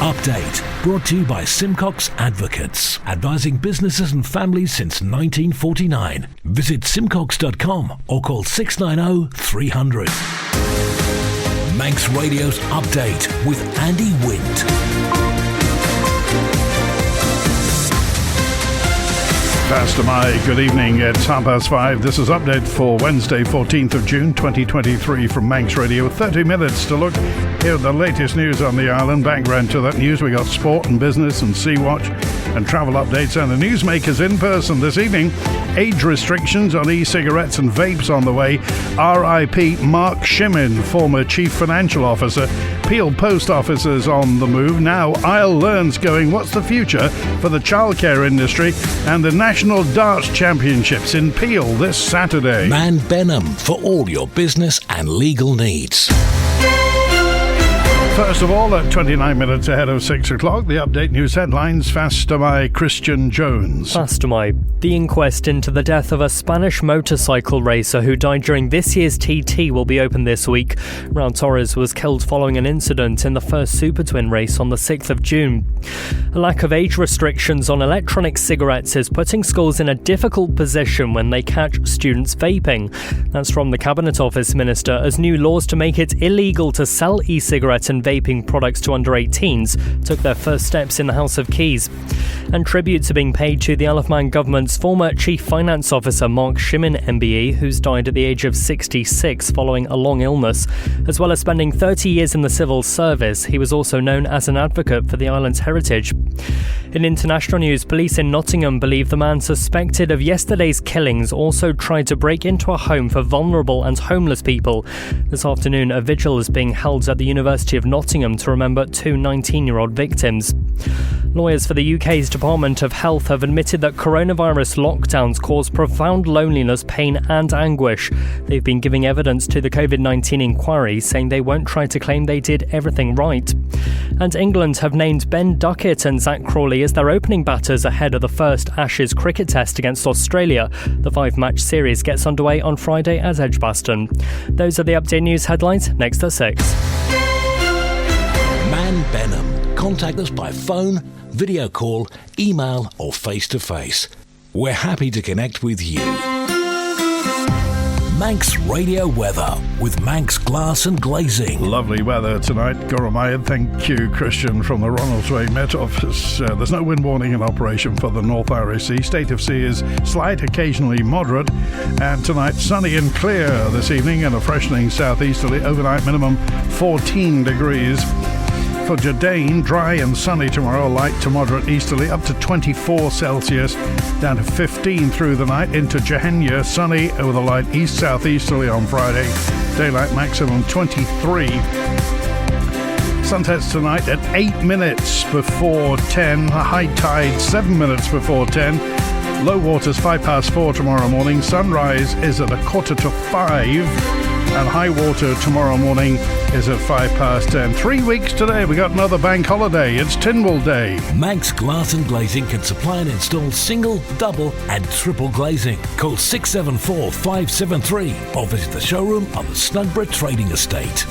Update, brought to you by Simcox Advocates, advising businesses and families since 1949. Visit simcox.com or call 690 300. Manx Radio's Update with Andy Wint. Pastor Mai, good evening. It's 5:30. This is Update for Wednesday, 14th of June, 2023 from Manx Radio. 30 minutes to look here at the latest news on the island. Background to that news, we got sport and business and Sea Watch and travel updates and the newsmakers in person this evening. Age restrictions on e-cigarettes and vapes on the way. R.I.P. Mark Shimmin, former Chief Financial Officer. Peel Post Officers on the move. Now Isle Learns going, what's the future for the childcare industry? And the National Darts Championships in Peel this Saturday. Man Benham for all your business and legal needs. First of all, at 29 minutes ahead of 6 o'clock, the Update News headlines. Faster My Christian Jones. Faster My. The inquest into the death of a Spanish motorcycle racer who died during this year's TT will be open this week. Raul Torres was killed following an incident in the first Super Twin race on the 6th of June. A lack of age restrictions on electronic cigarettes is putting schools in a difficult position when they catch students vaping. That's from the Cabinet Office Minister, as new laws to make it illegal to sell e-cigarette and vaping products to under 18s took their first steps in the House of Keys. And tributes are being paid to the Isle of Man government's former Chief Finance Officer Mark Shimmin MBE, who's died at the age of 66 following a long illness. As well as spending 30 years in the civil service, he was also known as an advocate for the island's heritage. In international news, police in Nottingham believe the man suspected of yesterday's killings also tried to break into a home for vulnerable and homeless people. This afternoon, a vigil is being held at the University of Nottingham to remember two 19-year-old victims. Lawyers for the UK's Department of Health have admitted that coronavirus lockdowns cause profound loneliness, pain and anguish. They've been giving evidence to the COVID-19 inquiry, saying they won't try to claim they did everything right. And England have named Ben Duckett and Zach Crawley as their opening batters ahead of the first Ashes cricket test against Australia. The 5-match series gets underway on Friday at Edgbaston. Those are the Update News headlines. Next at 6. Man Benham. Contact us by phone, video call, email or face-to-face. We're happy to connect with you. Manx Radio weather with Manx Glass and Glazing. Lovely weather tonight, Goromaya. Thank you, Christian, from the Ronaldsway Met Office. There's no wind warning in operation for the North Irish Sea. State of sea is slight, occasionally moderate. And tonight, sunny and clear this evening and a freshening southeasterly. Overnight minimum 14 degrees. For Jardine, dry and sunny tomorrow, light to moderate easterly, up to 24 Celsius, down to 15 through the night. Into Jehenya, sunny with a light east-southeasterly on Friday, daylight maximum 23. Sunsets tonight at 8 minutes before 10, high tide 7 minutes before 10, low waters 4:05 tomorrow morning, sunrise is at 4:45. And high water tomorrow morning is at 10:05. 3 weeks today, we got another bank holiday. It's Tynwald Day. Manx Glass and Glazing can supply and install single, double and triple glazing. Call 674 573 or visit the showroom on the Snugborough Trading Estate.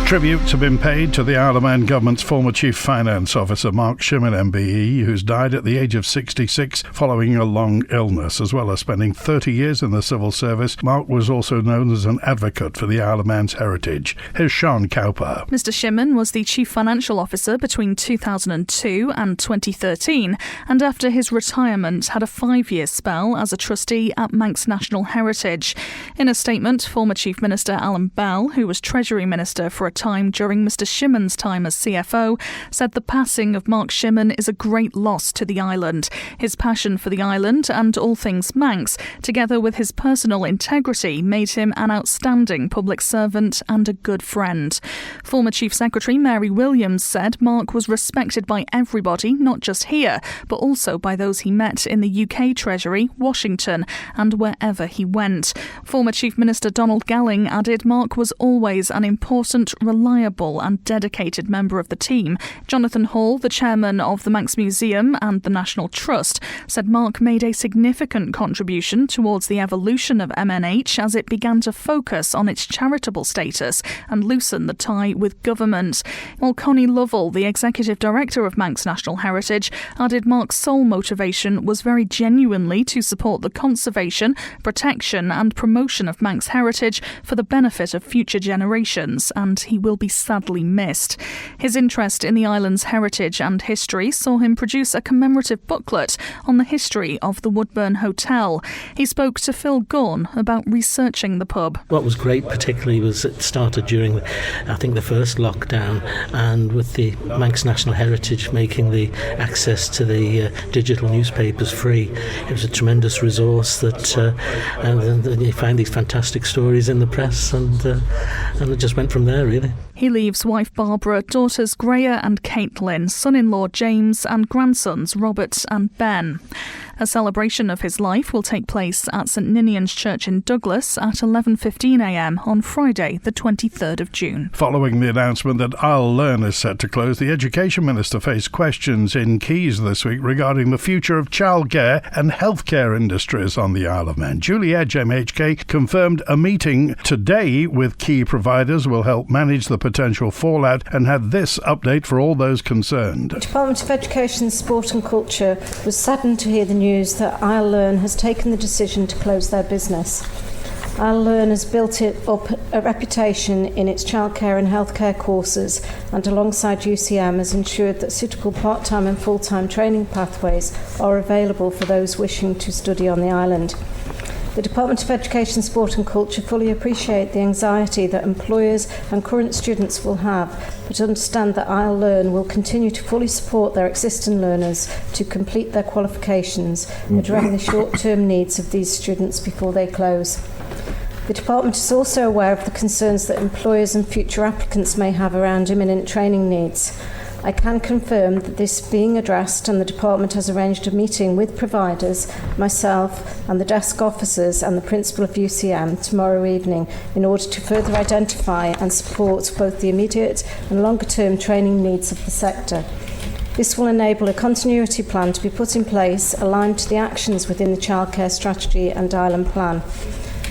Tributes have been paid to the Isle of Man government's former Chief Finance Officer Mark Shimmin MBE, who's died at the age of 66 following a long illness. As well as spending 30 years in the civil service, Mark was also known as an advocate for the Isle of Man's heritage. Here's Sean Cowper. Mr Shimmin was the Chief Financial Officer between 2002 and 2013, and after his retirement had a 5-year spell as a trustee at Manx National Heritage. In a statement, former Chief Minister Alan Bell, who was Treasury Minister for a time during Mr Shimmin's time as CFO, said the passing of Mark Shimmin is a great loss to the island. His passion for the island and all things Manx, together with his personal integrity, made him an outstanding public servant and a good friend. Former Chief Secretary Mary Williams said Mark was respected by everybody, not just here, but also by those he met in the UK Treasury, Washington, and wherever he went. Former Chief Minister Donald Gelling added Mark was always an important reliable and dedicated member of the team. Jonathan Hall, the chairman of the Manx Museum and the National Trust, said Mark made a significant contribution towards the evolution of MNH as it began to focus on its charitable status and loosen the tie with government. While Connie Lovell, the executive director of Manx National Heritage, added Mark's sole motivation was very genuinely to support the conservation, protection and promotion of Manx heritage for the benefit of future generations, and he will be sadly missed. His interest in the island's heritage and history saw him produce a commemorative booklet on the history of the Woodburn Hotel. He spoke to Phil Gaughan about researching the pub. What was great particularly was it started during, the first lockdown, and with the Manx National Heritage making the access to the digital newspapers free. It was a tremendous resource and you find these fantastic stories in the press, and it just went from there, really. He leaves wife Barbara, daughters Greya and Caitlin, son-in-law James and grandsons Robert and Ben. A celebration of his life will take place at St Ninian's Church in Douglas at 11:15am on Friday, the 23rd of June. Following the announcement that I'll Learn is set to close, the Education Minister faced questions in Keys this week regarding the future of childcare and healthcare industries on the Isle of Man. Julie Edge, MHK, confirmed a meeting today with key providers will help manage the potential fallout and had this update for all those concerned. The Department of Education, Sport and Culture was saddened to hear the news that I'll Learn has taken the decision to close their business. I'll Learn has built up a reputation in its childcare and healthcare courses, and alongside UCM has ensured that suitable part-time and full-time training pathways are available for those wishing to study on the island. The Department of Education, Sport and Culture fully appreciate the anxiety that employers and current students will have, but understand that I'll Learn will continue to fully support their existing learners to complete their qualifications, addressing the short-term needs of these students before they close. The Department is also aware of the concerns that employers and future applicants may have around imminent training needs. I can confirm that this is being addressed, and the Department has arranged a meeting with providers, myself and the desk officers and the principal of UCM tomorrow evening in order to further identify and support both the immediate and longer term training needs of the sector. This will enable a continuity plan to be put in place aligned to the actions within the childcare strategy and island plan.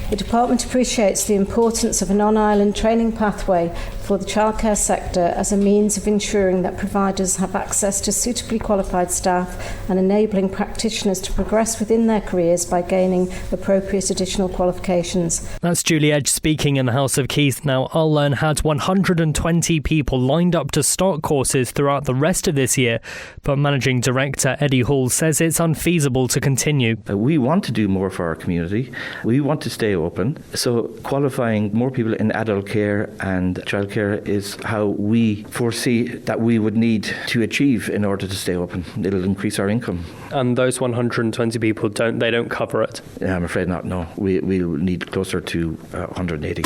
The Department appreciates the importance of a non-island training pathway for the childcare sector as a means of ensuring that providers have access to suitably qualified staff and enabling practitioners to progress within their careers by gaining appropriate additional qualifications. That's Julie Edge speaking in the House of Keys. Now, I'll Learn had 120 people lined up to start courses throughout the rest of this year, but Managing Director Eddie Hall says it's unfeasible to continue. We want to do more for our community. We want to stay open. So qualifying more people in adult care and childcare is how we foresee that we would need to achieve in order to stay open. It'll increase our income. And those 120 people don't cover it? I'm afraid not, no. We'll need closer to 180.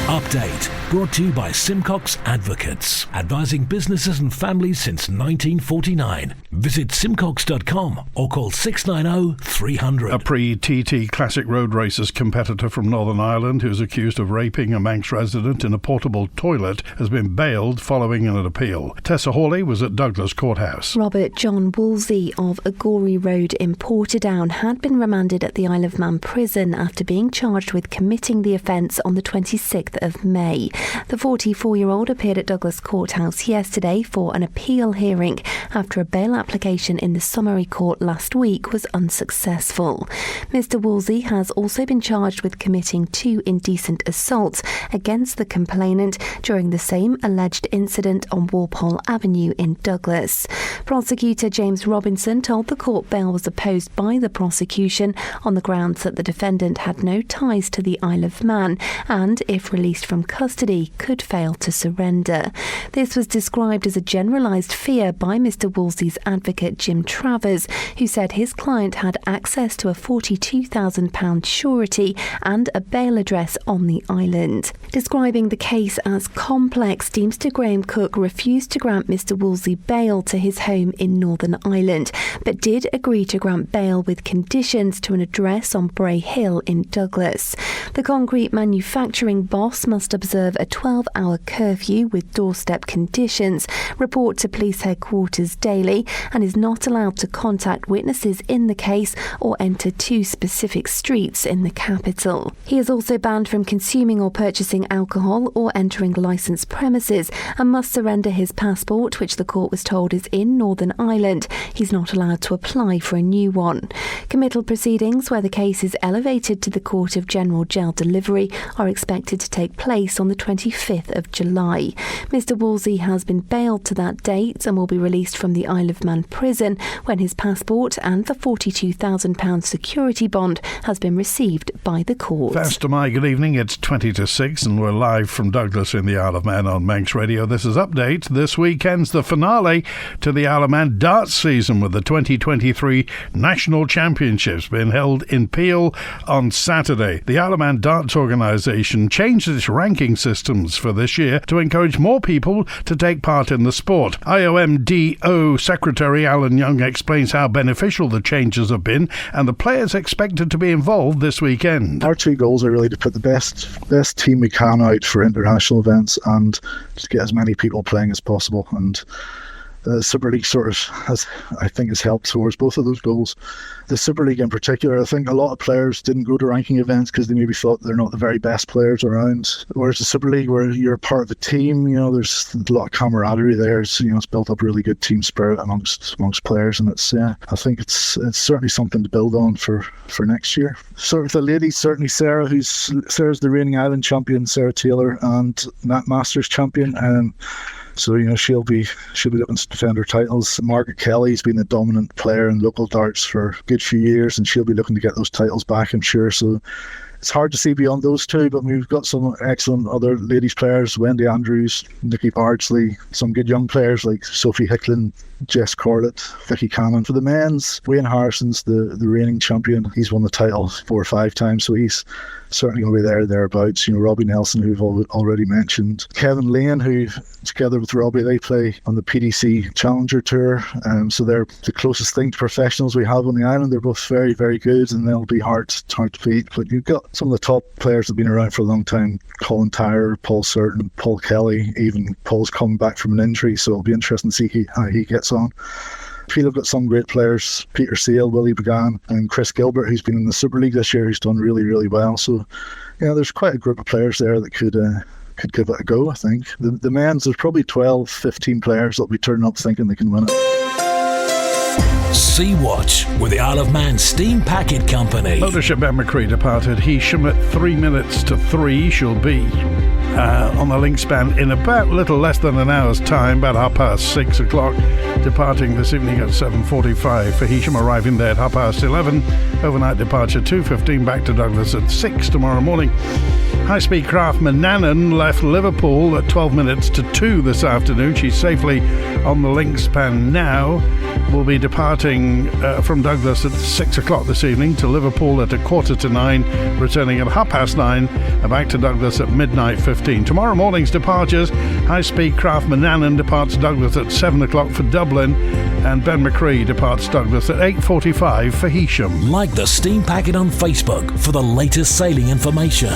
Update brought to you by Simcox Advocates, advising businesses and families since 1949. Visit simcox.com or call 690 300. A pre-TT Classic Road Races competitor from Northern Ireland who's accused of raping a Manx resident in a portable toilet has been bailed following an appeal. Tessa Hawley was at Douglas Courthouse. Robert John Woolsey of Agori Road in Portadown had been remanded at the Isle of Man prison after being charged with committing the offence on the 26th of May. The 44-year-old appeared at Douglas Courthouse yesterday for an appeal hearing after a bail application in the summary court last week was unsuccessful. Mr Woolsey has also been charged with committing 2 indecent assaults against the complainant during the same alleged incident on Walpole Avenue in Douglas. Prosecutor James Robinson told the court bail was opposed by the prosecution on the grounds that the defendant had no ties to the Isle of Man and, if released from custody, could fail to surrender. This was described as a generalised fear by Mr Woolsey's advocate Jim Travers, who said his client had access to a £42,000 surety and a bail address on the island. Describing the case as complex, Deemster Graham Cook refused to grant Mr Woolsey bail to his home in Northern Ireland, but did agree to grant bail with conditions to an address on Bray Hill in Douglas. The concrete manufacturing boss staffs must observe a 12-hour curfew with doorstep conditions, report to police headquarters daily, and is not allowed to contact witnesses in the case or enter 2 specific streets in the capital. He is also banned from consuming or purchasing alcohol or entering licensed premises and must surrender his passport, which the court was told is in Northern Ireland. He's not allowed to apply for a new one. Committal proceedings, where the case is elevated to the Court of General Jail Delivery, are expected to take place on the 25th of July. Mr Wolsey has been bailed to that date and will be released from the Isle of Man prison when his passport and the £42,000 security bond has been received by the court. First to my good evening, it's 20 to 6 and we're live from Douglas in the Isle of Man on Manx Radio. This is Update. This weekend's the finale to the Isle of Man darts season with the 2023 National Championships being held in Peel on Saturday. The Isle of Man Darts Organisation changed its ranking systems for this year to encourage more people to take part in the sport. IOMDO Secretary Alan Young explains how beneficial the changes have been and the players expected to be involved this weekend. Our 2 goals are really to put the best team we can out for international events and to get as many people playing as possible, and the Super League sort of has helped towards both of those goals. The Super League in particular, I think a lot of players didn't go to ranking events because they maybe thought they're not the very best players around. Whereas the Super League, where you're part of the team, there's a lot of camaraderie there. It's built up really good team spirit amongst players, and I think it's certainly something to build on for next year. Sort of the ladies, certainly Sarah's the reigning island champion, Sarah Taylor, and Nat Masters champion, and so she'll be looking to defend her titles. Margaret Kelly's been a dominant player in local darts for a good few years, and she'll be looking to get those titles back, I'm sure. So it's hard to see beyond those 2, but we've got some excellent other ladies players: Wendy Andrews, Nikki Bardsley, some good young players like Sophie Hicklin, Jess Corlett, Vicky Cannon. For the men's, Wayne Harrison's the reigning champion. He's won the title 4 or 5 times, so he's certainly going to be thereabouts. Robbie Nelson, who we've already mentioned. Kevin Lane, who together with Robbie, they play on the PDC Challenger Tour. So they're the closest thing to professionals we have on the island. They're both very, very good, and they'll be hard to beat. But you've got some of the top players that have been around for a long time: Colin Tyre, Paul Certain, Paul Kelly. Even Paul's coming back from an injury, so it'll be interesting to see how he gets on. I feel I've got some great players: Peter Sale, Willie Began, and Chris Gilbert, who's been in the Super League this year, who's done really, really well. So, there's quite a group of players there that could give it a go, I think. The men's, there's probably 12, 15 players that'll be turning up thinking they can win it. Sea Watch with the Isle of Man Steam Packet Company. Motorship Ben McCree departed Heysham at 3 minutes to 3. She'll be on the link span in about little less than an hour's time, about 6:30 o'clock, departing this evening at 7:45 for Heysham, arriving there at 11:30. Overnight departure 2:15, back to Douglas at 6 tomorrow morning. High-speed craft Manannan left Liverpool at 12 minutes to 2 this afternoon. She's safely on the link span now. Will be departing from Douglas at 6 o'clock this evening to Liverpool at 8:45, returning at 9:30, back to Douglas at 15:15. Tomorrow morning's departures: high-speed craft Manannan departs Douglas at 7 o'clock for Dublin, and Ben McCree departs Douglas at 8:45 for Heysham. Like the Steam Packet on Facebook for the latest sailing information.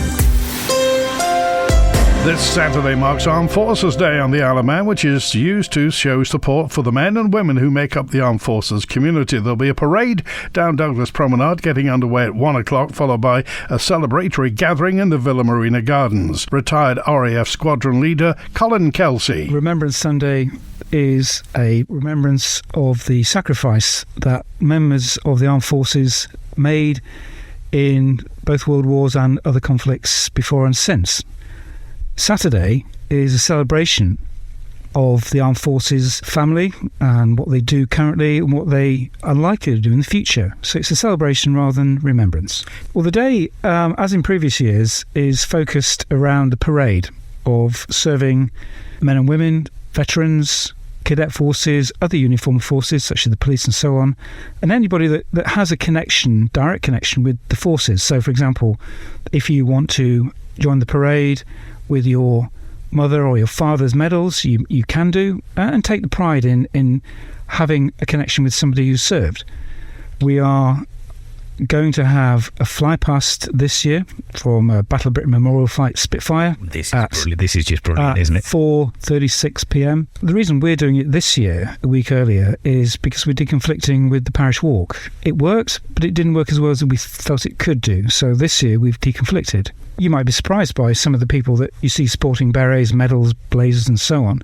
This Saturday marks Armed Forces Day on the Isle of Man, which is used to show support for the men and women who make up the Armed Forces community. There'll be a parade down Douglas Promenade getting underway at 1 o'clock, followed by a celebratory gathering in the Villa Marina Gardens. Retired RAF Squadron Leader Colin Kelsey. Remembrance Sunday is a remembrance of the sacrifice that members of the armed forces made in both world wars and other conflicts before and since. Saturday is a celebration of the armed forces family and what they do currently and what they are likely to do in the future. So it's a celebration rather than remembrance. Well, the day, as in previous years, is focused around the parade of serving men and women, veterans, cadet forces, other uniformed forces such as the police and so on, and anybody that has a connection, direct connection with the forces. So, for example, if you want to join the parade with your mother or your father's medals, you can do, and take the pride in having a connection with somebody who's served. We are going to have a fly past this year from Battle of Britain Memorial Flight Spitfire. This is just brilliant, isn't it? 4:36 p.m. The reason we're doing it this year, a week earlier, is because we're deconflicting with the parish walk. It worked, but it didn't work as well as we felt it could do. So this year we've deconflicted. You might be surprised by some of the people that you see sporting berets, medals, blazers and so on.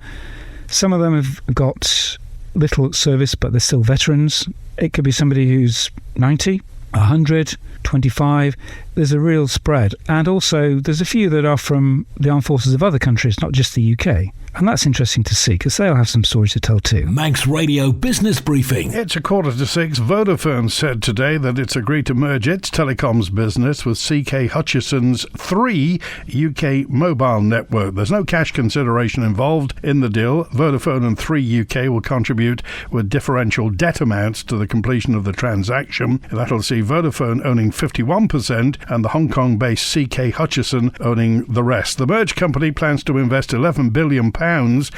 Some of them have got little service, but they're still veterans. It could be somebody who's 90, 100, 25. There's a real spread. And also there's a few that are from the armed forces of other countries, not just the UK. And that's interesting to see, because they'll have some stories to tell too. Manx Radio Business Briefing. It's 5:45. Vodafone said today that it's agreed to merge its telecoms business with CK Hutchison's 3 UK mobile network. There's no cash consideration involved in the deal. Vodafone and 3 UK will contribute with differential debt amounts to the completion of the transaction. That'll see Vodafone owning 51% and the Hong Kong-based CK Hutchison owning the rest. The merged company plans to invest £11 billion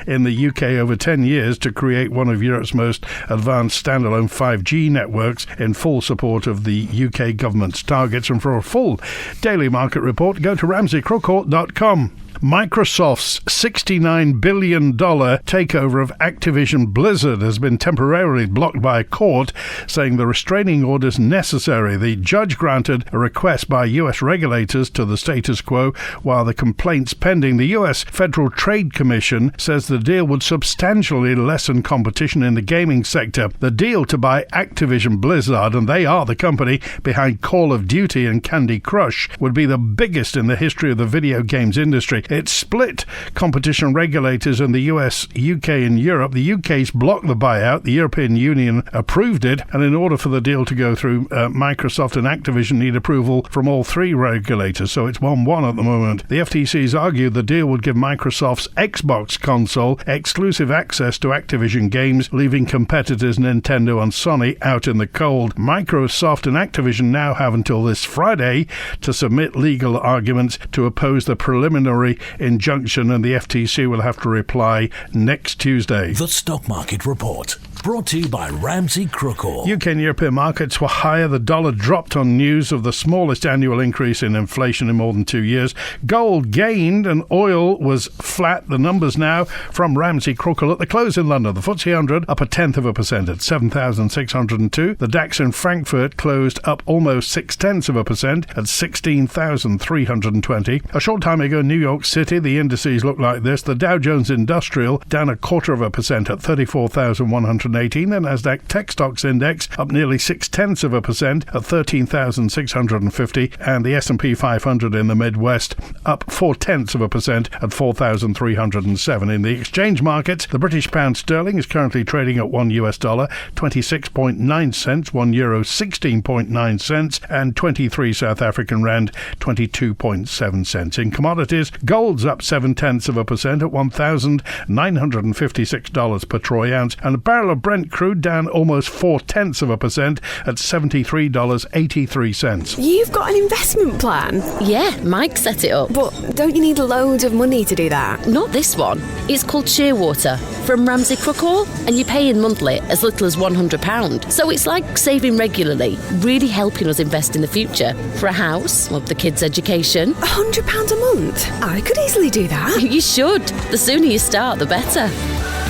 in the UK over 10 years to create one of Europe's most advanced standalone 5G networks in full support of the UK government's targets. And for a full daily market report, go to ramseycrookall.com. Microsoft's $69 billion takeover of Activision Blizzard has been temporarily blocked by a court, saying the restraining order is necessary. The judge granted a request by US regulators to the status quo while the complaints pending. The US Federal Trade Commission says the deal would substantially lessen competition in the gaming sector. The deal to buy Activision Blizzard, and they are the company behind Call of Duty and Candy Crush, would be the biggest in the history of the video games industry. It split competition regulators in the US, UK and Europe. The UK's blocked the buyout. The European Union approved it. And in order for the deal to go through, Microsoft and Activision need approval from all 3 regulators. So it's 1-1 at the moment. The FTC's argued the deal would give Microsoft's Xbox console exclusive access to Activision games, leaving competitors Nintendo and Sony out in the cold. Microsoft and Activision now have until this Friday to submit legal arguments to oppose the preliminary injunction, and the FTC will have to reply next Tuesday. The Stock Market Report, brought to you by Ramsey Crookall. UK and European markets were higher. The dollar dropped on news of the smallest annual increase in inflation in more than 2 years. Gold gained and oil was flat. The numbers now from Ramsey Crookall at the close in London. The FTSE 100 up 0.1% at 7,602. The DAX in Frankfurt closed up almost 0.6% at 16,320. A short time ago, New York City, the indices look like this. The Dow Jones Industrial down 0.25% at 34,118. The Nasdaq Tech Stocks Index up nearly 0.6% at 13,650. And the S&P 500 in the Midwest up 0.4% at 4,307. In the exchange markets, the British pound sterling is currently trading at $1 26.9 cents, €1 16.9 cents, and 23 South African rand 22.7 cents. In commodities, gold's up 0.7% at $1,956 per troy ounce, and a barrel of Brent crude down almost 0.4% at $73.83. You've got an investment plan? Yeah, Mike set it up. But don't you need loads of money to do that? Not this one. It's called Shearwater from Ramsey Crookall, and you pay in monthly as little as £100. So it's like saving regularly, really helping us invest in the future for a house, or the kids' education. £100 a month? I could easily do that. You should. The sooner you start, the better.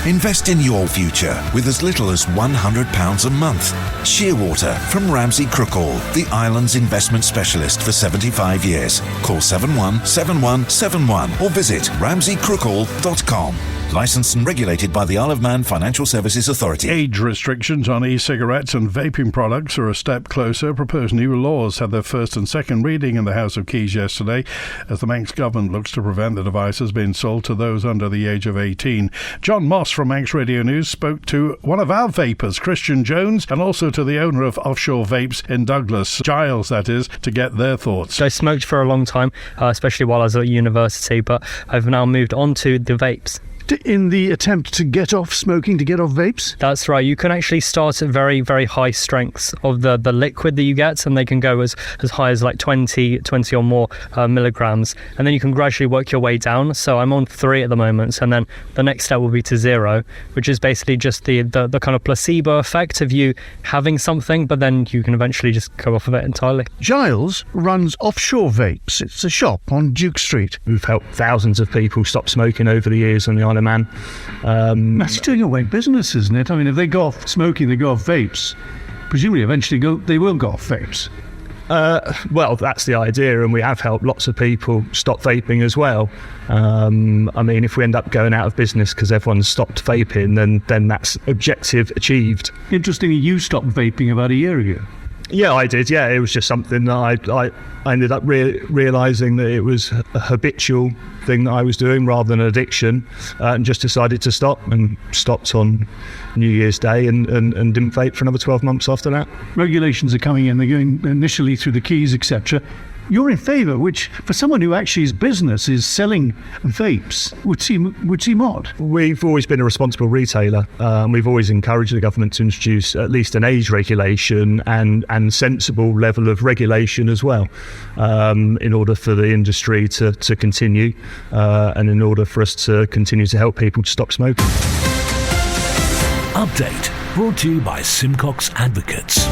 Invest in your future with as little as £100 a month. Shearwater from Ramsey Crookall, the island's investment specialist for 75 years. Call 717171 or visit ramseycrookall.com. Licensed and regulated by the Isle of Man Financial Services Authority. Age restrictions on e-cigarettes and vaping products are a step closer. Proposed new laws had their first and second reading in the House of Keys yesterday as the Manx government looks to prevent the devices being sold to those under the age of 18. John Moss from Manx Radio News spoke to one of our vapers, Christian Jones, and also to the owner of Offshore Vapes in Douglas, Giles that is, to get their thoughts. I smoked for a long time, especially while I was at university, but I've now moved on to the vapes. in the attempt to get off smoking, to get off vapes? That's right. You can actually start at very, very high strengths of the liquid that you get, and they can go as high as like 20 or more milligrams. And then you can gradually work your way down. So I'm on 3 at the moment, and then the next step will be to 0, which is basically just the kind of placebo effect of you having something, but then you can eventually just go off of it entirely. Giles runs Offshore Vapes. It's a shop on Duke Street. We've helped thousands of people stop smoking over the years on the Isle of Man. That's doing away business, isn't it? I mean, if they go off smoking, they go off vapes. Presumably, eventually, they will go off vapes. Well, that's the idea, and we have helped lots of people stop vaping as well. I mean, if we end up going out of business because everyone's stopped vaping, then that's objective achieved. Interestingly, you stopped vaping about a year ago. Yeah, I did. Yeah, it was just something that I ended up realising that it was a habitual thing that I was doing rather than an addiction, and just decided to stop, and stopped on New Year's Day and didn't vape for another 12 months after that. Regulations are coming in. They're going initially through the keys, etc. You're in favour, which for someone who actually his business is selling vapes would seem odd. We've always been a responsible retailer. We've always encouraged the government to introduce at least an age regulation and sensible level of regulation as well, in order for the industry to continue, and in order for us to continue to help people to stop smoking. Update brought to you by Simcox Advocates.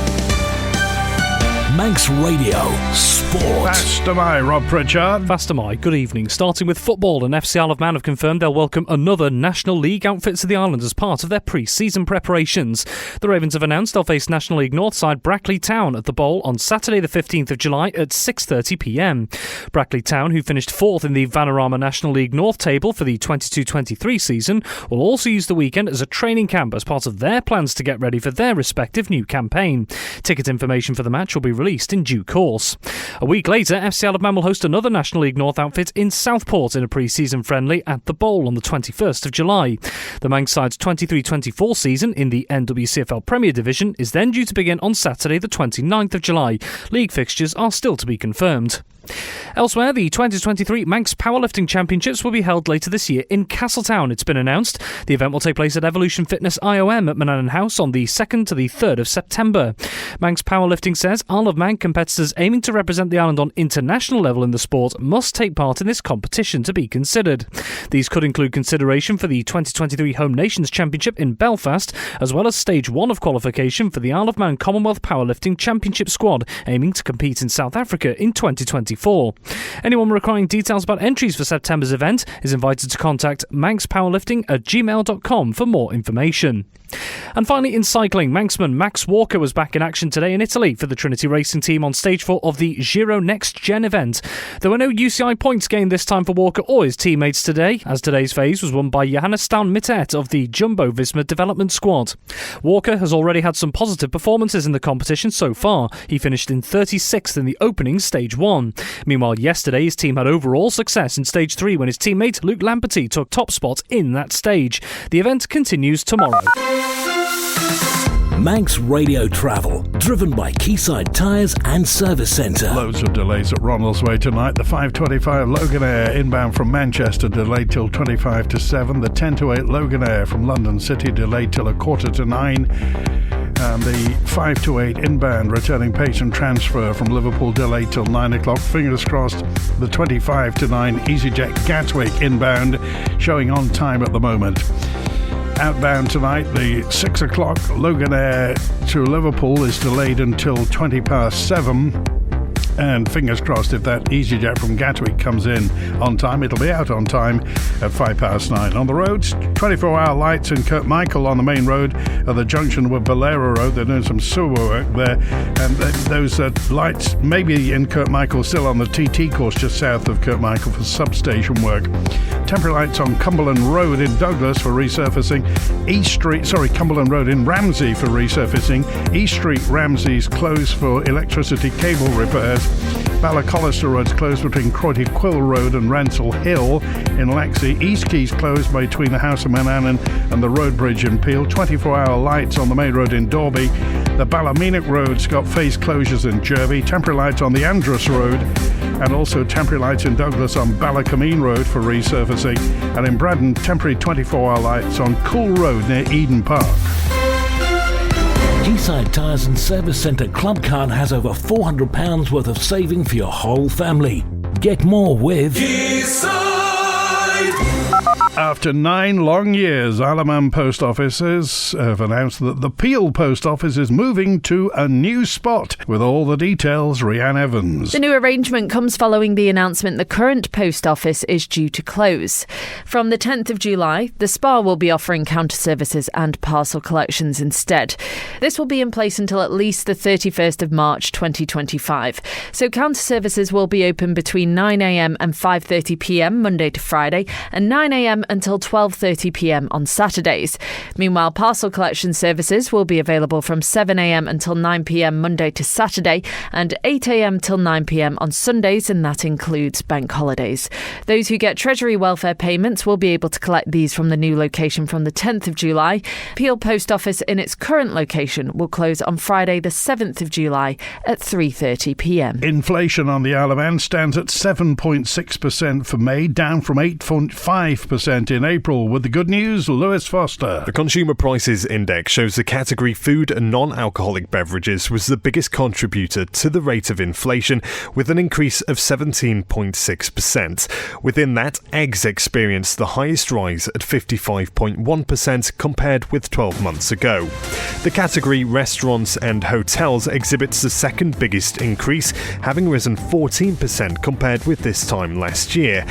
Manx Radio Sport. Fast am I, Rob Pritchard. Fast am I. Good evening. Starting with football, and FC Isle of Man have confirmed they'll welcome another National League outfit to the island as part of their pre-season preparations. The Ravens have announced they'll face National League North side Brackley Town at the Bowl on Saturday the 15th of July at 6:30pm. Brackley Town, who finished 4th in the Vanarama National League North table for the 22-23 season, will also use the weekend as a training camp as part of their plans to get ready for their respective new campaign. Ticket information for the match will be released in due course. A week later, FC Isle of Man will host another National League North outfit in Southport in a pre-season friendly at the Bowl on the 21st of July. The Manx side's 23-24 season in the NWCFL Premier Division is then due to begin on Saturday the 29th of July. League fixtures are still to be confirmed. Elsewhere, the 2023 Manx Powerlifting Championships will be held later this year in Castletown. It's been announced. The event will take place at Evolution Fitness IOM at Manannan House on the 2nd to the 3rd of September. Manx Powerlifting says Isle of Man competitors aiming to represent the island on international level in the sport must take part in this competition to be considered. These could include consideration for the 2023 Home Nations Championship in Belfast, as well as Stage 1 of qualification for the Isle of Man Commonwealth Powerlifting Championship squad aiming to compete in South Africa in 2024. Anyone requiring details about entries for September's event is invited to contact manxpowerlifting@gmail.com for more information. And finally, in cycling, Manxman Max Walker was back in action today in Italy for the Trinity Racing Team on Stage 4 of the Giro Next Gen event. There were no UCI points gained this time for Walker or his teammates today, as today's phase was won by Johannes Staun Mittet of the Jumbo Visma development squad. Walker has already had some positive performances in the competition so far. He finished in 36th in the opening Stage 1. Meanwhile, yesterday his team had overall success in Stage 3 when his teammate Luke Lamperty took top spot in that stage. The event continues tomorrow. Manx Radio Travel, driven by Quayside Tyres and Service Centre. Loads of delays at Ronaldsway tonight. The 5:25 Loganair inbound from Manchester delayed till 25 to 7. The 10 to 8 Loganair from London City delayed till 8:45. And the 5 to 8 inbound returning patient transfer from Liverpool delayed till 9 o'clock. Fingers crossed the 25 to 9 EasyJet Gatwick inbound showing on time at the moment. Outbound tonight, the 6 o'clock Loganair to Liverpool is delayed until 20 past 7. And fingers crossed if that EasyJet from Gatwick comes in on time, it'll be out on time at 5 past 9. On the roads, 24-hour lights in Kirkmichael on the main road at the junction with Valera Road. They're doing some sewer work there. And those lights may be in Kirkmichael, still on the TT course just south of Kirkmichael for substation work. Temporary lights on Cumberland Road in Douglas for resurfacing. Cumberland Road in Ramsey for resurfacing. East Street, Ramsey's closed for electricity cable repairs. Ballacollister Road's closed between Croydon Quill Road and Ransell Hill in Lexie. East Quay's closed between the House of Manannan and the Road Bridge in Peel. 24-hour lights on the main road in Dorby. The Ballymenock Road's got phase closures in Jerby. Temporary lights on the Andros Road, and also temporary lights in Douglas on Ballacameen Road for resurfacing. And in Braddon, temporary 24-hour lights on Cool Road near Eden Park. Quayside Tyres and Service Centre Club Card has over £400 worth of saving for your whole family. Get more with Quayside. After 9 long years, Isle of Man Post Offices have announced that the Peel Post Office is moving to a new spot. With all the details, Rhiann Evans. The new arrangement comes following the announcement the current post office is due to close. From the 10th of July, the Spa will be offering counter services and parcel collections instead. This will be in place until at least the 31st of March 2025. So counter services will be open between 9am and 5:30pm Monday to Friday, and 9am until 12:30pm on Saturdays. Meanwhile, parcel collection services will be available from 7am until 9pm Monday to Saturday and 8am till 9pm on Sundays, and that includes bank holidays. Those who get Treasury welfare payments will be able to collect these from the new location from the 10th of July. Peel Post Office in its current location will close on Friday the 7th of July at 3:30pm. Inflation on the Isle of Man stands at 7.6% for May, down from 8.5% in April. With the good news, Lewis Foster. The Consumer Prices Index shows the category food and non-alcoholic beverages was the biggest contributor to the rate of inflation, with an increase of 17.6%. Within that, eggs experienced the highest rise at 55.1% compared with 12 months ago. The category restaurants and hotels exhibits the second biggest increase, having risen 14% compared with this time last year.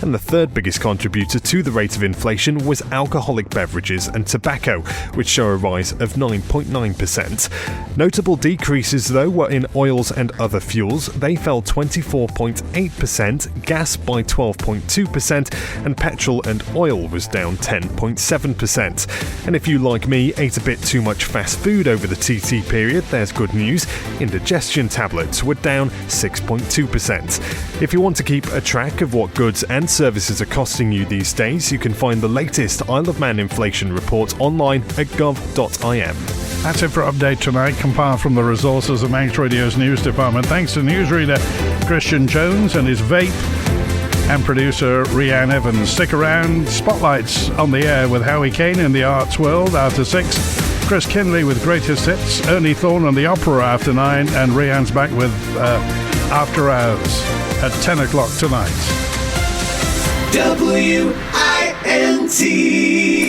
And the third biggest contributor to the rate of inflation was alcoholic beverages and tobacco, which show a rise of 9.9%. Notable decreases, though, were in oils and other fuels. They fell 24.8%, gas by 12.2%, and petrol and oil was down 10.7%. And if you, like me, ate a bit too much fast food over the TT period, there's good news. Indigestion tablets were down 6.2%. If you want to keep a track of what goods and services are costing you these days, you can find the latest Isle of Man inflation report online at gov.im. That's it for Update tonight, compiled from the resources of Manx Radio's news department. Thanks to newsreader Christian Jones and his vape, and producer Rhiann Evans. Stick around. Spotlights on the air with Howie Kane in the arts world after 6. Chris Kinley with greatest hits. Ernie Thorne on the opera after 9. And Rhiann's back with After Hours at 10 o'clock tonight. WINT